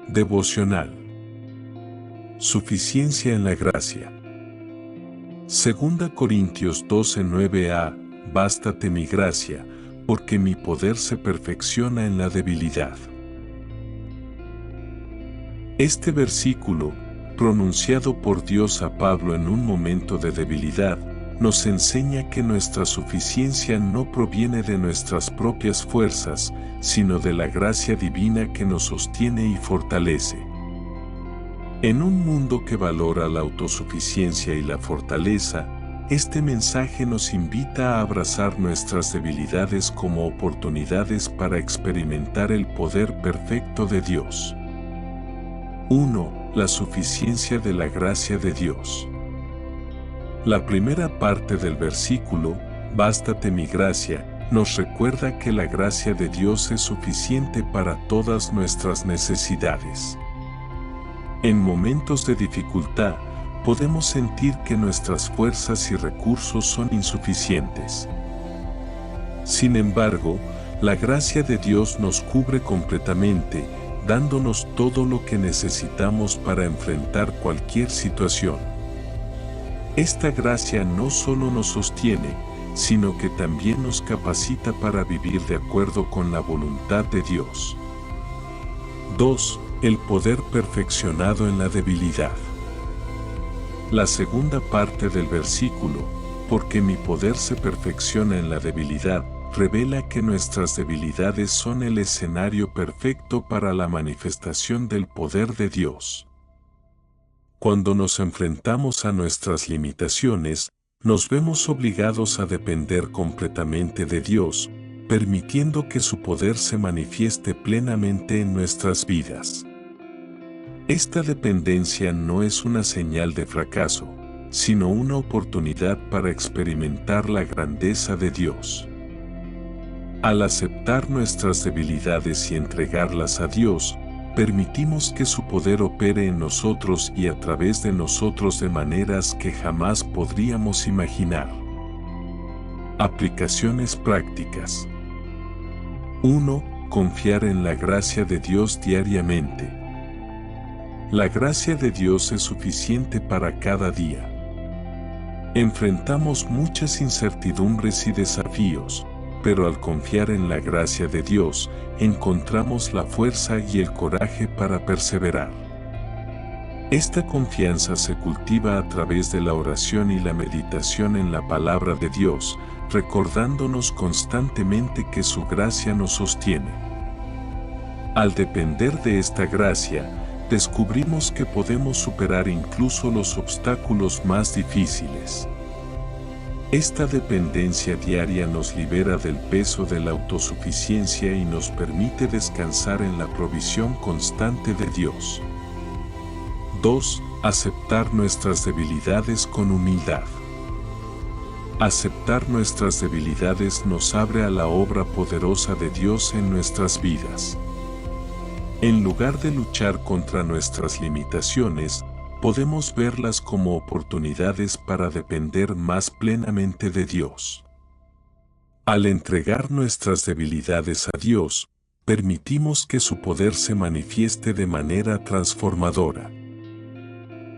Devocional. Suficiencia en la gracia. 2 Corintios 12:9a. Bástate mi gracia, porque mi poder se perfecciona en la debilidad. Este versículo, pronunciado por Dios a Pablo en un momento de debilidad, nos enseña que nuestra suficiencia no proviene de nuestras propias fuerzas, sino de la gracia divina que nos sostiene y fortalece. En un mundo que valora la autosuficiencia y la fortaleza, este mensaje nos invita a abrazar nuestras debilidades como oportunidades para experimentar el poder perfecto de Dios. 1. La suficiencia de la gracia de Dios. La primera parte del versículo, bástate mi gracia, nos recuerda que la gracia de Dios es suficiente para todas nuestras necesidades. En momentos de dificultad, podemos sentir que nuestras fuerzas y recursos son insuficientes. Sin embargo, la gracia de Dios nos cubre completamente, dándonos todo lo que necesitamos para enfrentar cualquier situación. Esta gracia no solo nos sostiene, sino que también nos capacita para vivir de acuerdo con la voluntad de Dios. 2. El poder perfeccionado en la debilidad. La segunda parte del versículo, porque mi poder se perfecciona en la debilidad, revela que nuestras debilidades son el escenario perfecto para la manifestación del poder de Dios. Cuando nos enfrentamos a nuestras limitaciones, nos vemos obligados a depender completamente de Dios, permitiendo que su poder se manifieste plenamente en nuestras vidas. Esta dependencia no es una señal de fracaso, sino una oportunidad para experimentar la grandeza de Dios. Al aceptar nuestras debilidades y entregarlas a Dios, permitimos que su poder opere en nosotros y a través de nosotros de maneras que jamás podríamos imaginar. Aplicaciones prácticas. 1. Confiar en la gracia de Dios diariamente. La gracia de Dios es suficiente para cada día. Enfrentamos muchas incertidumbres y desafíos, pero al confiar en la gracia de Dios, encontramos la fuerza y el coraje para perseverar. Esta confianza se cultiva a través de la oración y la meditación en la palabra de Dios, recordándonos constantemente que su gracia nos sostiene. Al depender de esta gracia, descubrimos que podemos superar incluso los obstáculos más difíciles. Esta dependencia diaria nos libera del peso de la autosuficiencia y nos permite descansar en la provisión constante de Dios. 2. Aceptar nuestras debilidades con humildad. Aceptar nuestras debilidades nos abre a la obra poderosa de Dios en nuestras vidas. En lugar de luchar contra nuestras limitaciones, podemos verlas como oportunidades para depender más plenamente de Dios. Al entregar nuestras debilidades a Dios, permitimos que su poder se manifieste de manera transformadora.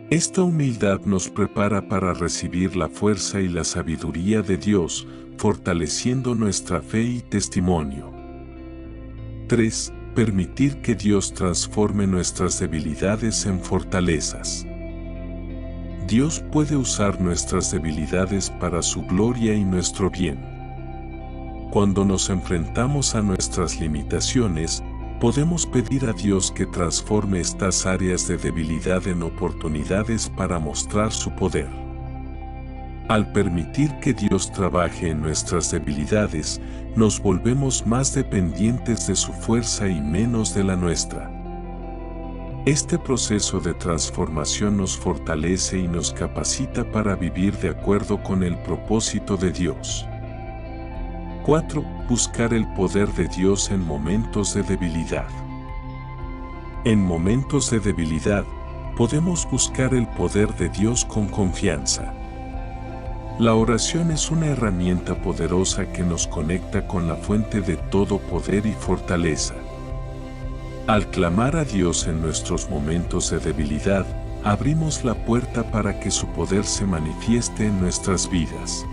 Esta humildad nos prepara para recibir la fuerza y la sabiduría de Dios, fortaleciendo nuestra fe y testimonio. 3. Permitir que Dios transforme nuestras debilidades en fortalezas. Dios puede usar nuestras debilidades para su gloria y nuestro bien. Cuando nos enfrentamos a nuestras limitaciones, podemos pedir a Dios que transforme estas áreas de debilidad en oportunidades para mostrar su poder. Al permitir que Dios trabaje en nuestras debilidades, nos volvemos más dependientes de su fuerza y menos de la nuestra. Este proceso de transformación nos fortalece y nos capacita para vivir de acuerdo con el propósito de Dios. 4. Buscar el poder de Dios en momentos de debilidad. En momentos de debilidad, podemos buscar el poder de Dios con confianza. La oración es una herramienta poderosa que nos conecta con la fuente de todo poder y fortaleza. Al clamar a Dios en nuestros momentos de debilidad, abrimos la puerta para que su poder se manifieste en nuestras vidas.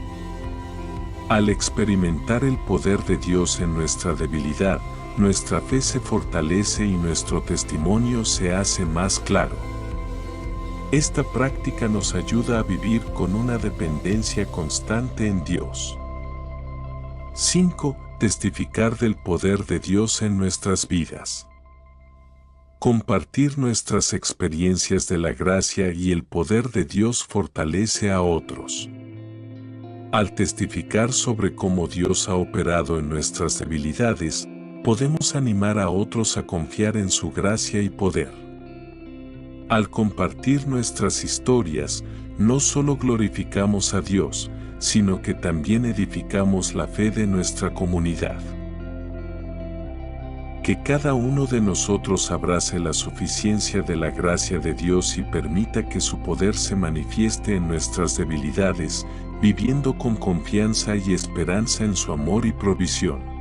Al experimentar el poder de Dios en nuestra debilidad, nuestra fe se fortalece y nuestro testimonio se hace más claro. Esta práctica nos ayuda a vivir con una dependencia constante en Dios. 5. Testificar del poder de Dios en nuestras vidas. Compartir nuestras experiencias de la gracia y el poder de Dios fortalece a otros. Al testificar sobre cómo Dios ha operado en nuestras debilidades, podemos animar a otros a confiar en su gracia y poder. Al compartir nuestras historias, no solo glorificamos a Dios, sino que también edificamos la fe de nuestra comunidad. Que cada uno de nosotros abrace la suficiencia de la gracia de Dios y permita que su poder se manifieste en nuestras debilidades, viviendo con confianza y esperanza en su amor y provisión.